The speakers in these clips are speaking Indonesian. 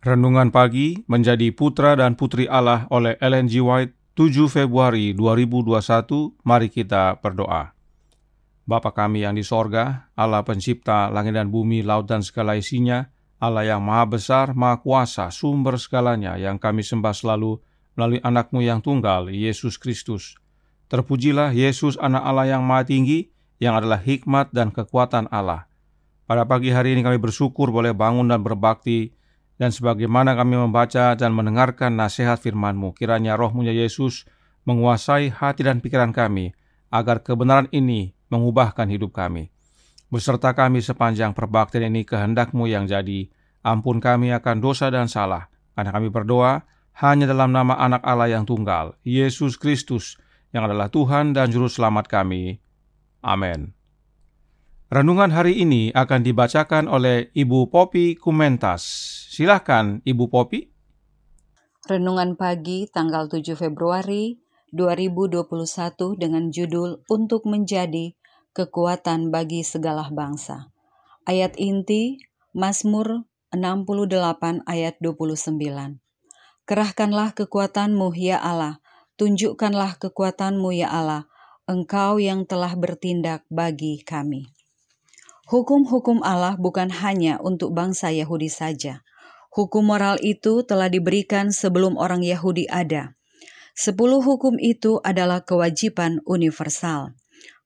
Renungan Pagi Menjadi Putra dan Putri Allah oleh Ellen G. White, 7 Februari 2021. Mari kita berdoa. Bapa kami yang di sorga, Allah pencipta langit dan bumi, laut dan segala isinya, Allah yang maha besar, maha kuasa, sumber segalanya, yang kami sembah selalu melalui anak-Mu yang tunggal, Yesus Kristus. Terpujilah Yesus, anak Allah yang maha tinggi, yang adalah hikmat dan kekuatan Allah. Pada pagi hari ini kami bersyukur boleh bangun dan berbakti, dan sebagaimana kami membaca dan mendengarkan nasihat firman-Mu, kiranya Roh-Mu ya Yesus menguasai hati dan pikiran kami, agar kebenaran ini mengubahkan hidup kami. Beserta kami sepanjang perbaktian ini, kehendak-Mu yang jadi. Ampun kami akan dosa dan salah, karena kami berdoa hanya dalam nama anak Allah yang tunggal, Yesus Kristus, yang adalah Tuhan dan Juru Selamat kami. Amin. Renungan hari ini akan dibacakan oleh Ibu Poppy Kumentas. Silahkan Ibu Poppy. Renungan pagi tanggal 7 Februari 2021 dengan judul Untuk Menjadi Kekuatan Bagi Segala Bangsa. Ayat inti Mazmur 68 ayat 29. Kerahkanlah kekuatan-Mu ya Allah, tunjukkanlah kekuatan-Mu ya Allah, Engkau yang telah bertindak bagi kami. Hukum-hukum Allah bukan hanya untuk bangsa Yahudi saja. Hukum moral itu telah diberikan sebelum orang Yahudi ada. 10 hukum itu adalah kewajiban universal.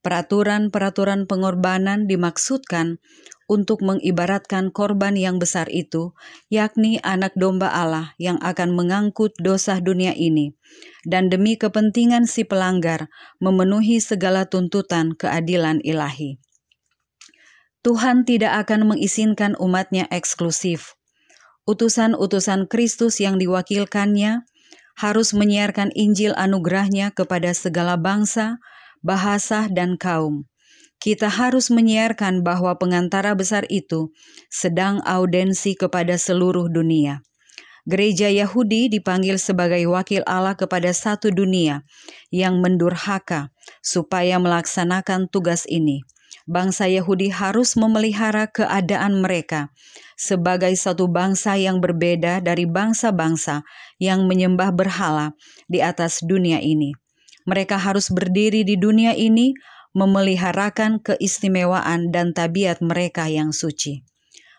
Peraturan-peraturan pengorbanan dimaksudkan untuk mengibaratkan korban yang besar itu, yakni anak domba Allah yang akan mengangkut dosa dunia ini, dan demi kepentingan si pelanggar memenuhi segala tuntutan keadilan ilahi. Tuhan tidak akan mengizinkan umat-Nya eksklusif. Utusan-utusan Kristus yang diwakilkannya harus menyiarkan Injil anugerah-Nya kepada segala bangsa, bahasa, dan kaum. Kita harus menyiarkan bahwa pengantara besar itu sedang audensi kepada seluruh dunia. Gereja Yahudi dipanggil sebagai wakil Allah kepada satu dunia yang mendurhaka supaya melaksanakan tugas ini. Bangsa Yahudi harus memelihara keadaan mereka sebagai satu bangsa yang berbeda dari bangsa-bangsa yang menyembah berhala di atas dunia ini. Mereka harus berdiri di dunia ini, memeliharakan keistimewaan dan tabiat mereka yang suci.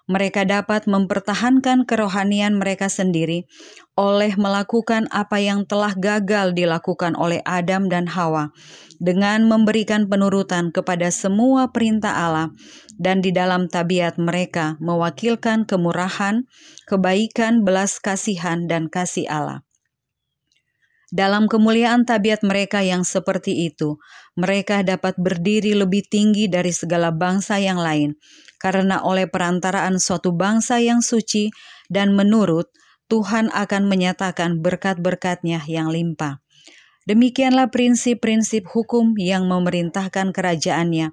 Mereka dapat mempertahankan kerohanian mereka sendiri oleh melakukan apa yang telah gagal dilakukan oleh Adam dan Hawa, dengan memberikan penurutan kepada semua perintah Allah, dan di dalam tabiat mereka mewakilkan kemurahan, kebaikan, belas kasihan, dan kasih Allah. Dalam kemuliaan tabiat mereka yang seperti itu, mereka dapat berdiri lebih tinggi dari segala bangsa yang lain, karena oleh perantaraan suatu bangsa yang suci dan menurut, Tuhan akan menyatakan berkat-berkat-Nya yang limpah. Demikianlah prinsip-prinsip hukum yang memerintahkan kerajaan-Nya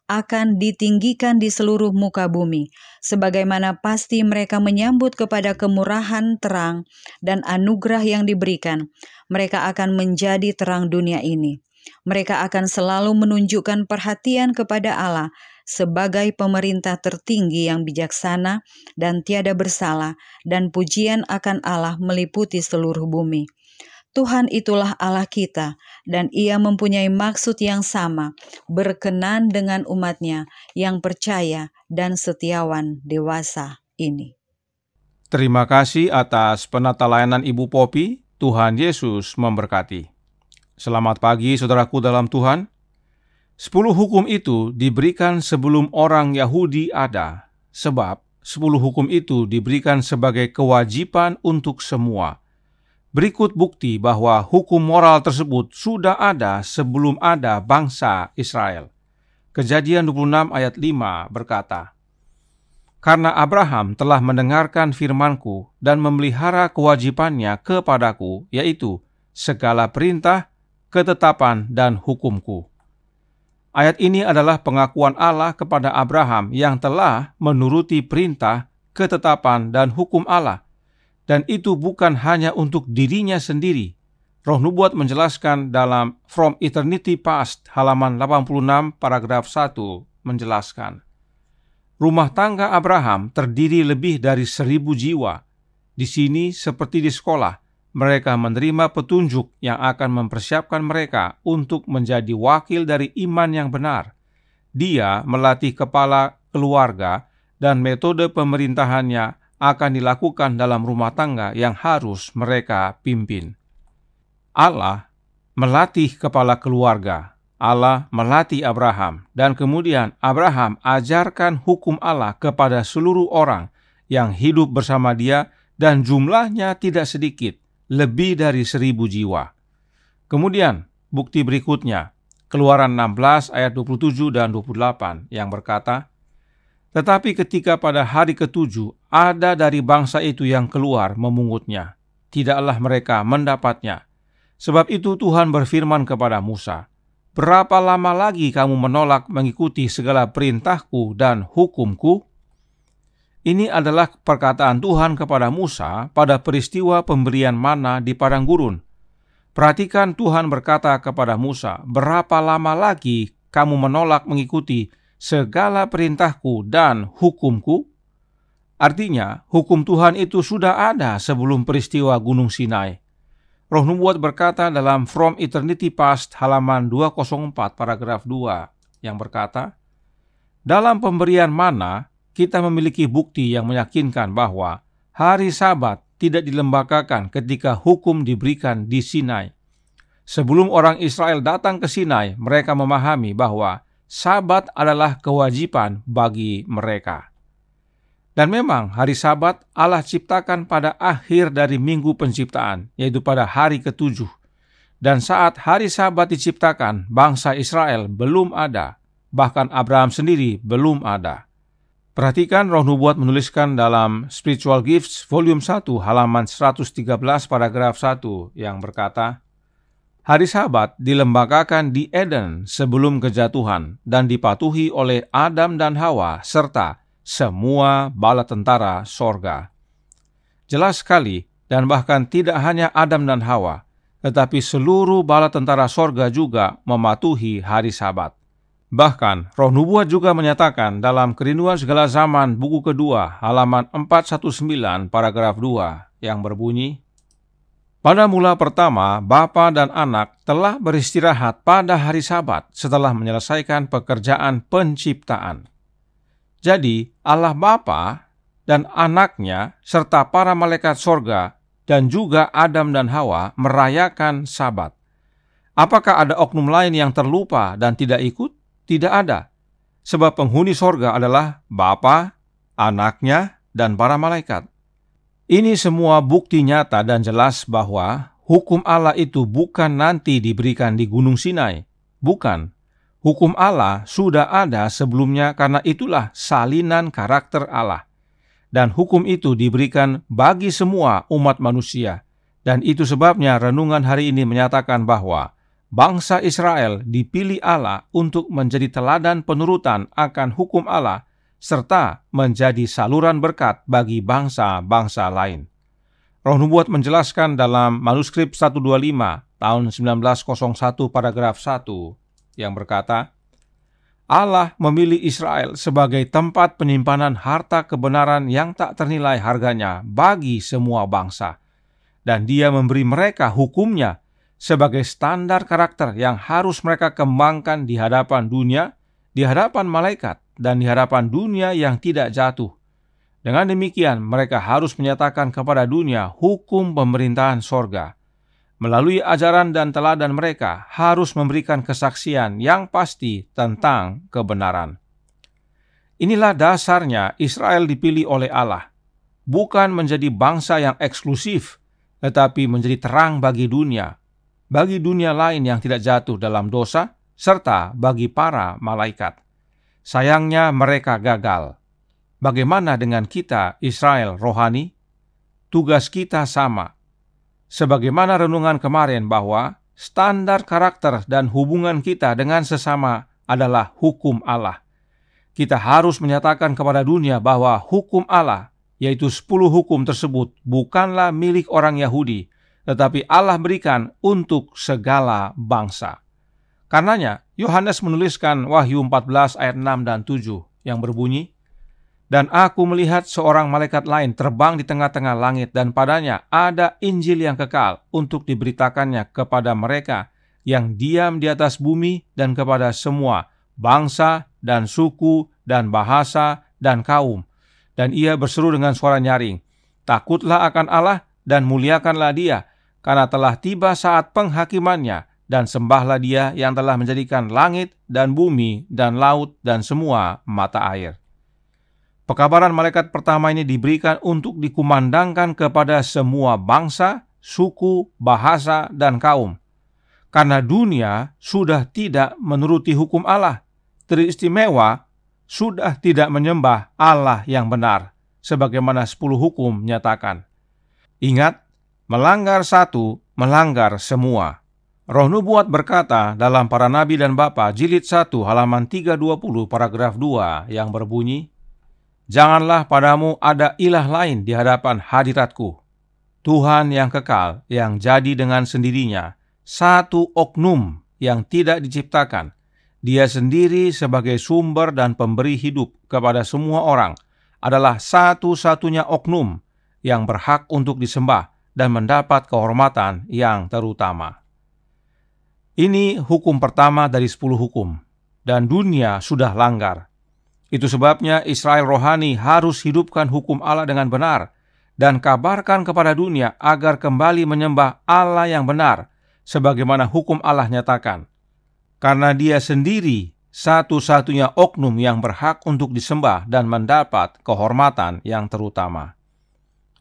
akan ditinggikan di seluruh muka bumi, sebagaimana pasti mereka menyambut kepada kemurahan terang dan anugerah yang diberikan. Mereka akan menjadi terang dunia ini. Mereka akan selalu menunjukkan perhatian kepada Allah sebagai pemerintah tertinggi yang bijaksana dan tiada bersalah, dan pujian akan Allah meliputi seluruh bumi. Tuhan itulah Allah kita, dan Ia mempunyai maksud yang sama, berkenan dengan umat-Nya yang percaya dan setiawan dewasa ini. Terima kasih atas penata layanan Ibu Poppy. Tuhan Yesus memberkati. Selamat pagi saudaraku dalam Tuhan. 10 hukum itu diberikan sebelum orang Yahudi ada, sebab 10 hukum itu diberikan sebagai kewajiban untuk semua. Berikut bukti bahwa hukum moral tersebut sudah ada sebelum ada bangsa Israel. Kejadian 26 ayat 5 berkata, "Karena Abraham telah mendengarkan firman-Ku dan memelihara kewajibannya kepadaku, yaitu segala perintah, ketetapan, dan hukum-Ku." Ayat ini adalah pengakuan Allah kepada Abraham yang telah menuruti perintah, ketetapan, dan hukum Allah. Dan itu bukan hanya untuk dirinya sendiri. Roh Nubuat menjelaskan dalam From Eternity Past halaman 86 paragraf 1 menjelaskan, rumah tangga Abraham terdiri lebih dari 1000 jiwa. Di sini seperti di sekolah, mereka menerima petunjuk yang akan mempersiapkan mereka untuk menjadi wakil dari iman yang benar. Dia melatih kepala keluarga dan metode pemerintahannya akan dilakukan dalam rumah tangga yang harus mereka pimpin. Allah melatih kepala keluarga. Allah melatih Abraham, dan kemudian Abraham ajarkan hukum Allah kepada seluruh orang yang hidup bersama dia, dan jumlahnya tidak sedikit, lebih dari 1.000 jiwa. Kemudian, bukti berikutnya, Keluaran 16 ayat 27 dan 28 yang berkata, "Tetapi ketika pada hari ke-7 ada dari bangsa itu yang keluar memungutnya, tidaklah mereka mendapatnya. Sebab itu Tuhan berfirman kepada Musa, berapa lama lagi kamu menolak mengikuti segala perintahku dan hukumku?" Ini adalah perkataan Tuhan kepada Musa pada peristiwa pemberian mana di padang gurun. Perhatikan, Tuhan berkata kepada Musa, berapa lama lagi kamu menolak mengikuti segala perintahku dan hukumku? Artinya, hukum Tuhan itu sudah ada sebelum peristiwa Gunung Sinai. Roh Nubuat berkata dalam From Eternity Past halaman 204 paragraf 2 yang berkata, dalam pemberian mana kita memiliki bukti yang meyakinkan bahwa hari Sabat tidak dilembagakan ketika hukum diberikan di Sinai. Sebelum orang Israel datang ke Sinai, mereka memahami bahwa Sabat adalah kewajiban bagi mereka. Dan memang hari Sabat Allah ciptakan pada akhir dari minggu penciptaan, yaitu pada hari ke-7. Dan saat hari Sabat diciptakan, bangsa Israel belum ada, bahkan Abraham sendiri belum ada. Perhatikan, Roh Nubuat menuliskan dalam Spiritual Gifts volume 1 halaman 113 paragraf 1 yang berkata, hari Sabat dilembagakan di Eden sebelum kejatuhan dan dipatuhi oleh Adam dan Hawa serta semua bala tentara sorga. Jelas sekali, dan bahkan tidak hanya Adam dan Hawa, tetapi seluruh bala tentara sorga juga mematuhi hari Sabat. Bahkan, Roh Nubuat juga menyatakan dalam Kerinduan Segala Zaman buku kedua halaman 419 paragraf 2 yang berbunyi, pada mula pertama, Bapa dan Anak telah beristirahat pada hari Sabat setelah menyelesaikan pekerjaan penciptaan. Jadi, Allah Bapa dan Anaknya serta para malaikat sorga dan juga Adam dan Hawa merayakan Sabat. Apakah ada oknum lain yang terlupa dan tidak ikut? Tidak ada, sebab penghuni sorga adalah Bapa, Anaknya, dan para malaikat. Ini semua bukti nyata dan jelas bahwa hukum Allah itu bukan nanti diberikan di Gunung Sinai. Bukan. Hukum Allah sudah ada sebelumnya karena itulah salinan karakter Allah. Dan hukum itu diberikan bagi semua umat manusia. Dan itu sebabnya renungan hari ini menyatakan bahwa bangsa Israel dipilih Allah untuk menjadi teladan penurutan akan hukum Allah serta menjadi saluran berkat bagi bangsa-bangsa lain. Roh Nubuat menjelaskan dalam manuskrip 125 tahun 1901 paragraf 1 yang berkata, Allah memilih Israel sebagai tempat penyimpanan harta kebenaran yang tak ternilai harganya bagi semua bangsa. Dan Dia memberi mereka hukumnya sebagai standar karakter yang harus mereka kembangkan di hadapan dunia, di hadapan malaikat, dan di hadapan dunia yang tidak jatuh. Dengan demikian, mereka harus menyatakan kepada dunia hukum pemerintahan sorga. Melalui ajaran dan teladan mereka harus memberikan kesaksian yang pasti tentang kebenaran. Inilah dasarnya Israel dipilih oleh Allah, bukan menjadi bangsa yang eksklusif, tetapi menjadi terang bagi dunia lain yang tidak jatuh dalam dosa, serta bagi para malaikat. Sayangnya mereka gagal. Bagaimana dengan kita, Israel rohani? Tugas kita sama. Sebagaimana renungan kemarin bahwa standar karakter dan hubungan kita dengan sesama adalah hukum Allah. Kita harus menyatakan kepada dunia bahwa hukum Allah, yaitu 10 hukum tersebut, bukanlah milik orang Yahudi, tetapi Allah berikan untuk segala bangsa. Karenanya, Yohanes menuliskan Wahyu 14 ayat 6 dan 7 yang berbunyi, Dan aku melihat seorang malaikat lain terbang di tengah-tengah langit, dan padanya ada Injil yang kekal untuk diberitakannya kepada mereka yang diam di atas bumi dan kepada semua bangsa dan suku dan bahasa dan kaum. Dan ia berseru dengan suara nyaring, "Takutlah akan Allah dan muliakanlah Dia, karena telah tiba saat penghakimannya, dan sembahlah Dia yang telah menjadikan langit dan bumi dan laut dan semua mata air." Pekabaran malaikat pertama ini diberikan untuk dikumandangkan kepada semua bangsa, suku, bahasa, dan kaum. Karena dunia sudah tidak menuruti hukum Allah, teristimewa sudah tidak menyembah Allah yang benar, sebagaimana 10 hukum menyatakan. Ingat, melanggar satu, melanggar semua. Roh Nubuat berkata dalam Para Nabi dan Bapa, jilid 1, halaman 320, paragraf 2, yang berbunyi, "Janganlah padamu ada ilah lain di hadapan hadiratku. Tuhan yang kekal, yang jadi dengan sendirinya, satu oknum yang tidak diciptakan. Dia sendiri sebagai sumber dan pemberi hidup kepada semua orang, adalah satu-satunya oknum yang berhak untuk disembah dan mendapat kehormatan yang terutama." Ini hukum pertama dari 10 hukum, dan dunia sudah langgar. Itu sebabnya Israel rohani harus hidupkan hukum Allah dengan benar dan kabarkan kepada dunia agar kembali menyembah Allah yang benar, sebagaimana hukum Allah nyatakan. Karena Dia sendiri satu-satunya oknum yang berhak untuk disembah dan mendapat kehormatan yang terutama.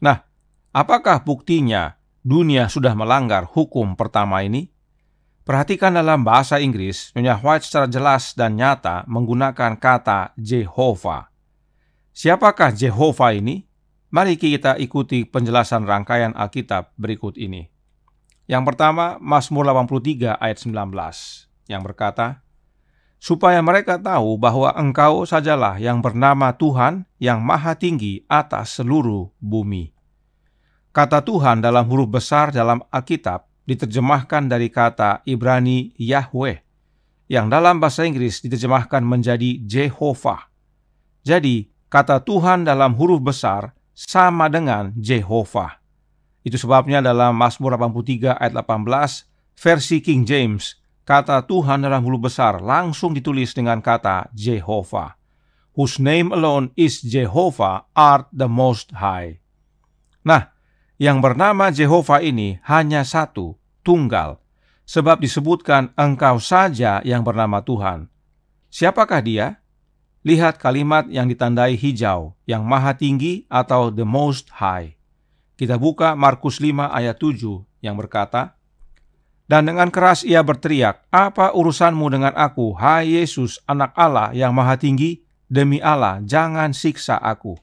Nah, apakah buktinya dunia sudah melanggar hukum pertama ini? Perhatikan dalam bahasa Inggris, Nyonya White secara jelas dan nyata menggunakan kata Jehovah. Siapakah Jehovah ini? Mari kita ikuti penjelasan rangkaian Alkitab berikut ini. Yang pertama, Mazmur 83 ayat 19, yang berkata, "Supaya mereka tahu bahwa Engkau sajalah yang bernama Tuhan, yang maha tinggi atas seluruh bumi." Kata Tuhan dalam huruf besar dalam Alkitab diterjemahkan dari kata Ibrani Yahweh, yang dalam bahasa Inggris diterjemahkan menjadi Jehovah. Jadi, kata Tuhan dalam huruf besar sama dengan Jehovah. Itu sebabnya dalam Mazmur 83 ayat 18, versi King James, kata Tuhan dalam huruf besar langsung ditulis dengan kata Jehovah. "Whose name alone is Jehovah art the most high." Nah, yang bernama Jehovah ini hanya satu, tunggal, sebab disebutkan Engkau saja yang bernama Tuhan. Siapakah Dia? Lihat kalimat yang ditandai hijau, yang maha tinggi atau the most high. Kita buka Markus 5 ayat 7 yang berkata, "Dan dengan keras ia berteriak, 'Apa urusanmu dengan aku, hai Yesus, anak Allah yang maha tinggi? Demi Allah, jangan siksa aku.'"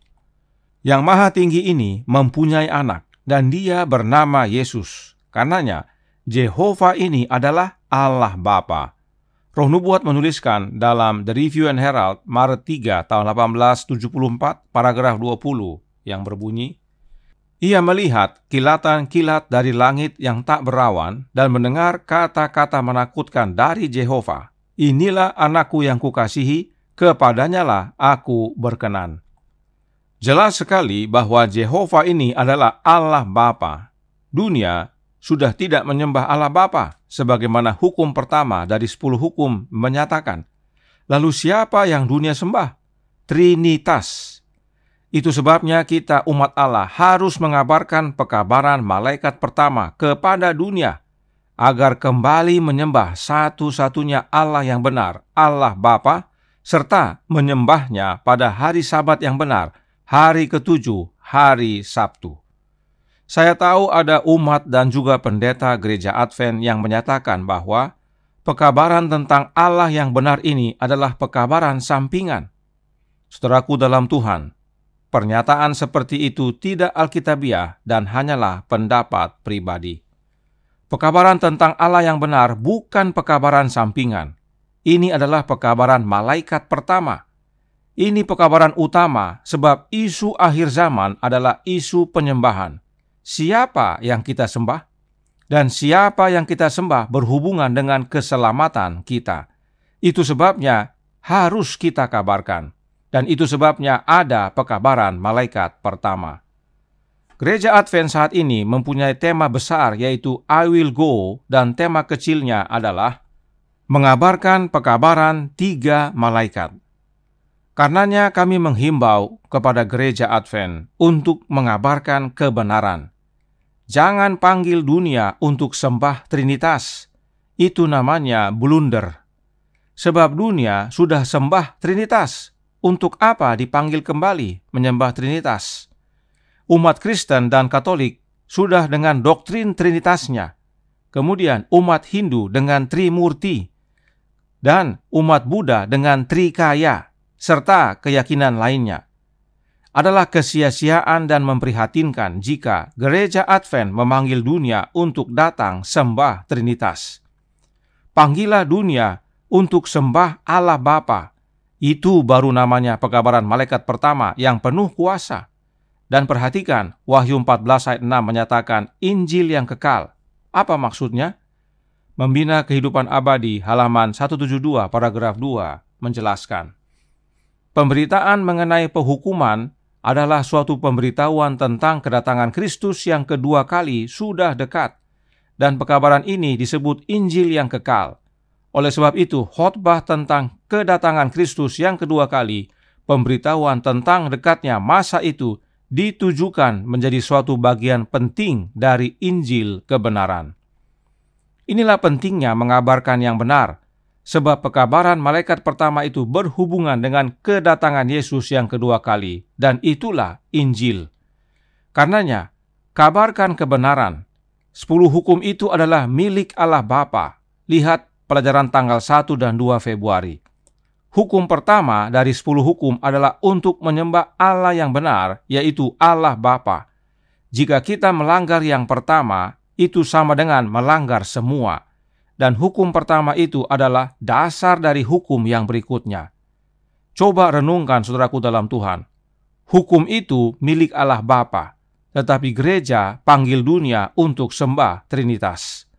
Yang maha tinggi ini mempunyai anak, dan Dia bernama Yesus. Karenanya, Jehovah ini adalah Allah Bapa. Roh Nubuat menuliskan dalam The Review and Herald, Maret 3 tahun 1874, paragraf 20, yang berbunyi, "Ia melihat kilatan-kilat dari langit yang tak berawan dan mendengar kata-kata menakutkan dari Jehovah. Inilah anakku yang kukasihi, kepadanyalah aku berkenan." Jelas sekali bahwa Jehovah ini adalah Allah Bapa. Dunia sudah tidak menyembah Allah Bapa, sebagaimana hukum pertama dari 10 hukum menyatakan. Lalu siapa yang dunia sembah? Trinitas. Itu sebabnya kita umat Allah harus mengabarkan pekabaran malaikat pertama kepada dunia, agar kembali menyembah satu-satunya Allah yang benar, Allah Bapa, serta menyembahnya pada hari Sabat yang benar, hari ke-7, hari Sabtu. Saya tahu ada umat dan juga pendeta gereja Advent yang menyatakan bahwa pekabaran tentang Allah yang benar ini adalah pekabaran sampingan. Saudaraku dalam Tuhan, pernyataan seperti itu tidak alkitabiah dan hanyalah pendapat pribadi. Pekabaran tentang Allah yang benar bukan pekabaran sampingan. Ini adalah pekabaran malaikat pertama. Ini pekabaran utama sebab isu akhir zaman adalah isu penyembahan. Siapa yang kita sembah? Dan siapa yang kita sembah berhubungan dengan keselamatan kita. Itu sebabnya harus kita kabarkan. dan itu sebabnya ada pekabaran malaikat pertama. Gereja Advent saat ini mempunyai tema besar yaitu I Will Go, dan tema kecilnya adalah mengabarkan pekabaran 3 malaikat. Karenanya kami menghimbau kepada gereja Advent untuk mengabarkan kebenaran. Jangan panggil dunia untuk sembah Trinitas. Itu namanya blunder. Sebab dunia sudah sembah Trinitas. Untuk apa dipanggil kembali menyembah Trinitas? Umat Kristen dan Katolik sudah dengan doktrin Trinitasnya. Kemudian umat Hindu dengan Trimurti. Dan umat Buddha dengan Trikaya, serta keyakinan lainnya. Adalah kesia-siaan dan memprihatinkan jika gereja Advent memanggil dunia untuk datang sembah Trinitas. Panggilah dunia untuk sembah Allah Bapa. Itu baru namanya pekabaran malaikat pertama yang penuh kuasa. Dan perhatikan, Wahyu 14 ayat 6 menyatakan Injil yang kekal. Apa maksudnya? Membina kehidupan abadi, halaman 172 paragraf 2 menjelaskan. Pemberitaan mengenai penghukuman adalah suatu pemberitahuan tentang kedatangan Kristus yang kedua kali sudah dekat. Dan pekabaran ini disebut Injil yang kekal. Oleh sebab itu, khotbah tentang kedatangan Kristus yang kedua kali, pemberitahuan tentang dekatnya masa itu, ditujukan menjadi suatu bagian penting dari Injil kebenaran. Inilah pentingnya mengabarkan yang benar, sebab pekabaran malaikat pertama itu berhubungan dengan kedatangan Yesus yang kedua kali, dan itulah Injil. Karenanya, kabarkan kebenaran. 10 hukum itu adalah milik Allah Bapa. Lihat pelajaran tanggal 1 dan 2 Februari. Hukum pertama dari 10 hukum adalah untuk menyembah Allah yang benar, yaitu Allah Bapa. Jika kita melanggar yang pertama, itu sama dengan melanggar semua. Dan hukum pertama itu adalah dasar dari hukum yang berikutnya. Coba renungkan saudaraku dalam Tuhan. Hukum itu milik Allah Bapa, tetapi gereja panggil dunia untuk sembah Trinitas.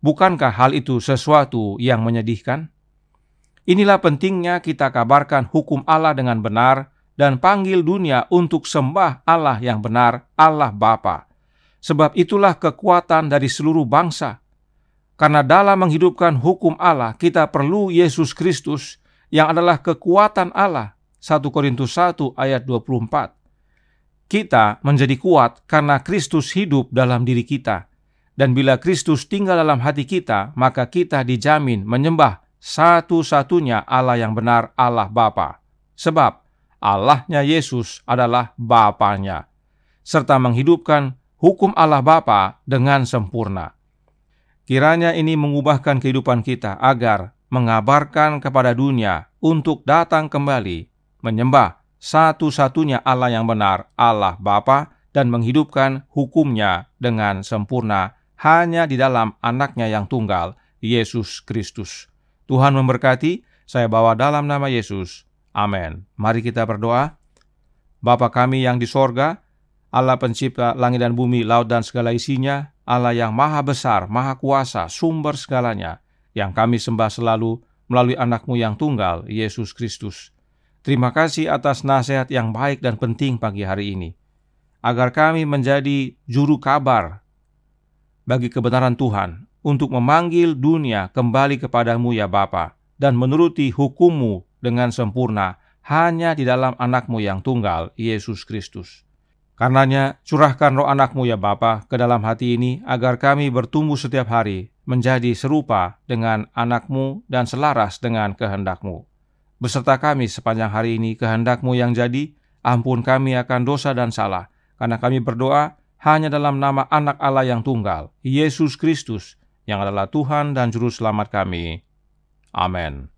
Bukankah hal itu sesuatu yang menyedihkan? Inilah pentingnya kita kabarkan hukum Allah dengan benar dan panggil dunia untuk sembah Allah yang benar, Allah Bapa. Sebab itulah kekuatan dari seluruh bangsa. Karena dalam menghidupkan hukum Allah, kita perlu Yesus Kristus yang adalah kekuatan Allah. 1 Korintus 1 ayat 24. Kita menjadi kuat karena Kristus hidup dalam diri kita. Dan bila Kristus tinggal dalam hati kita, maka kita dijamin menyembah satu-satunya Allah yang benar, Allah Bapa. Sebab Allahnya Yesus adalah Bapanya, serta menghidupkan hukum Allah Bapa dengan sempurna. Kiranya ini mengubahkan kehidupan kita agar mengabarkan kepada dunia untuk datang kembali, menyembah satu-satunya Allah yang benar, Allah Bapa, dan menghidupkan hukumnya dengan sempurna hanya di dalam anaknya yang tunggal, Yesus Kristus. Tuhan memberkati, saya bawa dalam nama Yesus. Amin. Mari kita berdoa. Bapa kami yang di sorga, Allah pencipta langit dan bumi, laut dan segala isinya, Allah yang maha besar, maha kuasa, sumber segalanya, yang kami sembah selalu melalui anakmu yang tunggal, Yesus Kristus. Terima kasih atas nasihat yang baik dan penting pagi hari ini, agar kami menjadi juru kabar bagi kebenaran Tuhan, untuk memanggil dunia kembali kepadamu ya Bapa, dan menuruti hukum-Mu dengan sempurna hanya di dalam anakmu yang tunggal, Yesus Kristus. Karenanya, curahkan roh anakmu ya Bapa ke dalam hati ini, agar kami bertumbuh setiap hari menjadi serupa dengan anakmu dan selaras dengan kehendak-Mu. Beserta kami sepanjang hari ini, kehendak-Mu yang jadi, ampun kami akan dosa dan salah, karena kami berdoa hanya dalam nama anak Allah yang tunggal, Yesus Kristus, yang adalah Tuhan dan Juru Selamat kami. Amin.